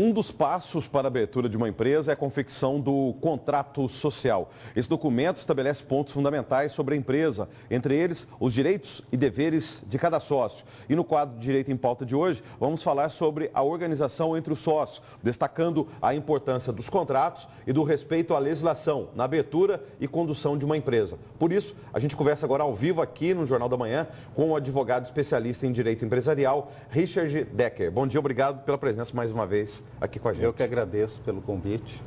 Um dos passos para a abertura de uma empresa é a confecção do contrato social. Esse documento estabelece pontos fundamentais sobre a empresa, entre eles os direitos e deveres de cada sócio. E no quadro de Direito em Pauta de hoje, vamos falar sobre a organização entre os sócios, destacando a importância dos contratos e do respeito à legislação na abertura e condução de uma empresa. Por isso, a gente conversa agora ao vivo aqui no Jornal da Manhã com o advogado especialista em Direito Empresarial, Richard Decker. Bom dia, obrigado pela presença mais uma vez aqui com a gente. Eu que agradeço pelo convite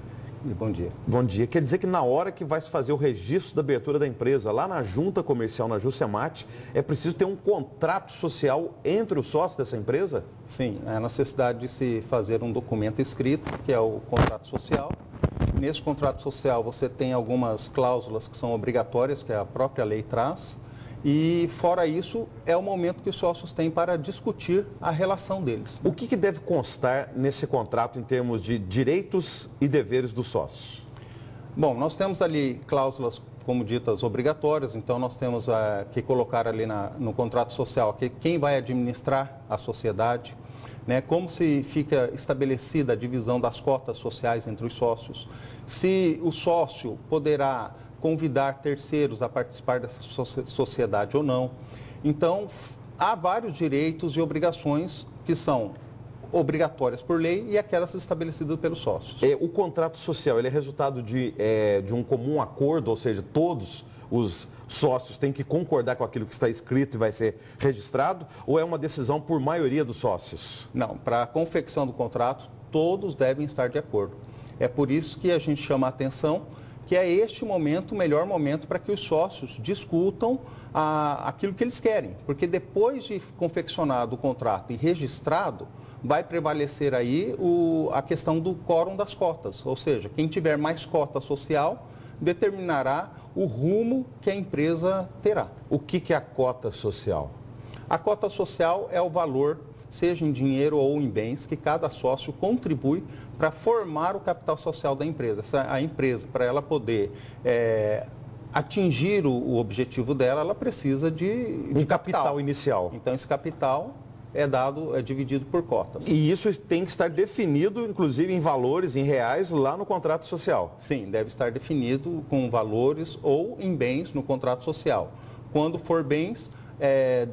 e bom dia. Bom dia. Quer dizer que na hora que vai se fazer o registro da abertura da empresa, lá na junta comercial, na Juscemat, é preciso ter um contrato social entre os sócios dessa empresa? Sim, há necessidade de se fazer um documento escrito, que é o contrato social. Nesse contrato social você tem algumas cláusulas que são obrigatórias, que a própria lei traz. E, fora isso, é o momento que os sócios têm para discutir a relação deles. O que deve constar nesse contrato em termos de direitos e deveres dos sócios? Bom, nós temos ali cláusulas, como ditas, obrigatórias. Então, nós temos que colocar ali no contrato social quem vai administrar a sociedade, né, como se fica estabelecida a divisão das cotas sociais entre os sócios, se o sócio poderá convidar terceiros a participar dessa sociedade ou não. Então, há vários direitos e obrigações que são obrigatórias por lei e aquelas estabelecidas pelos sócios. O contrato social, ele é resultado de um comum acordo, ou seja, todos os sócios têm que concordar com aquilo que está escrito e vai ser registrado, ou é uma decisão por maioria dos sócios? Não, para a confecção do contrato, todos devem estar de acordo. É por isso que a gente chama a atenção que é este momento, o melhor momento para que os sócios discutam aquilo que eles querem. Porque depois de confeccionado o contrato e registrado, vai prevalecer aí a questão do quórum das cotas. Ou seja, quem tiver mais cota social determinará o rumo que a empresa terá. O que é a cota social? A cota social é o valor, seja em dinheiro ou em bens, que cada sócio contribui para formar o capital social da empresa. A empresa, para ela poder atingir o objetivo dela, ela precisa de capital inicial. Então, esse capital é dividido por cotas. E isso tem que estar definido, inclusive, em valores, em reais, lá no contrato social? Sim, deve estar definido com valores ou em bens no contrato social. Quando for bens,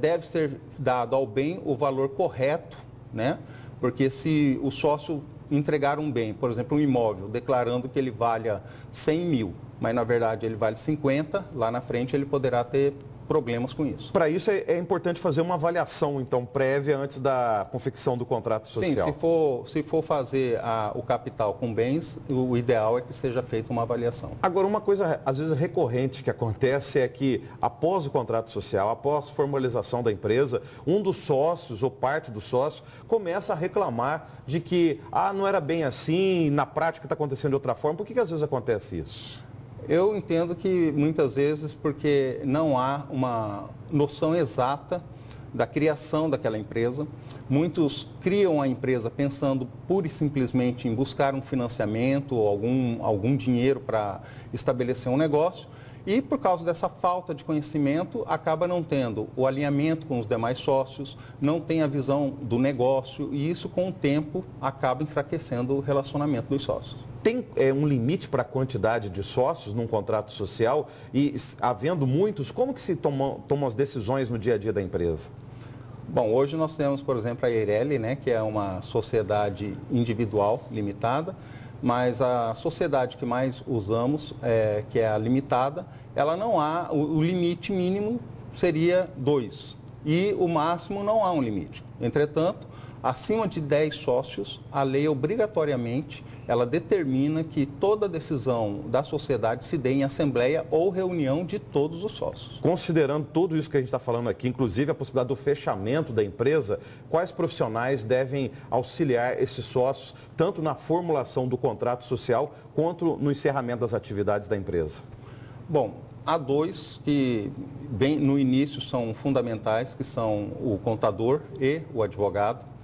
deve ser dado ao bem o valor correto, né? Porque se o sócio entregar um bem, por exemplo, um imóvel, declarando que ele valha 100 mil, mas na verdade ele vale 50, lá na frente ele poderá ter problemas com isso. Para isso é importante fazer uma avaliação, então, prévia antes da confecção do contrato social. Sim, se for fazer o capital com bens, o ideal é que seja feita uma avaliação. Agora, uma coisa, às vezes, recorrente que acontece é que, após o contrato social, após a formalização da empresa, um dos sócios ou parte do sócio começa a reclamar de que, não era bem assim, na prática está acontecendo de outra forma. Por que às vezes acontece isso? Eu entendo que muitas vezes porque não há uma noção exata da criação daquela empresa. Muitos criam a empresa pensando pura e simplesmente em buscar um financiamento ou algum dinheiro para estabelecer um negócio. E por causa dessa falta de conhecimento, acaba não tendo o alinhamento com os demais sócios, não tem a visão do negócio e isso com o tempo acaba enfraquecendo o relacionamento dos sócios. Tem um limite para a quantidade de sócios num contrato social e, havendo muitos, como que se tomam as decisões no dia a dia da empresa? Bom, hoje nós temos, por exemplo, a Eireli, né, que é uma sociedade individual limitada, mas a sociedade que mais usamos, que é a limitada, ela não há, o limite mínimo seria 2 e o máximo não há um limite. Entretanto, acima de 10 sócios, a lei obrigatoriamente ela determina que toda decisão da sociedade se dê em assembleia ou reunião de todos os sócios. Considerando tudo isso que a gente está falando aqui, inclusive a possibilidade do fechamento da empresa, quais profissionais devem auxiliar esses sócios, tanto na formulação do contrato social, quanto no encerramento das atividades da empresa? Bom, há dois que bem no início são fundamentais, que são o contador e o advogado.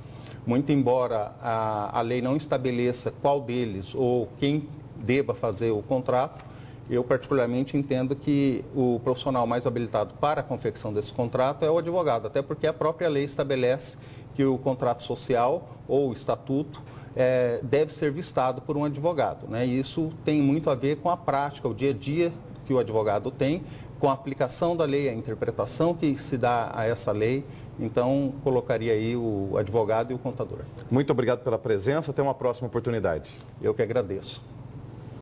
Muito embora a lei não estabeleça qual deles ou quem deva fazer o contrato, eu particularmente entendo que o profissional mais habilitado para a confecção desse contrato é o advogado, até porque a própria lei estabelece que o contrato social ou o estatuto deve ser vistado por um advogado, né? E isso tem muito a ver com a prática, o dia a dia que o advogado tem, com a aplicação da lei, a interpretação que se dá a essa lei. Então, colocaria aí o advogado e o contador. Muito obrigado pela presença. Até uma próxima oportunidade. Eu que agradeço.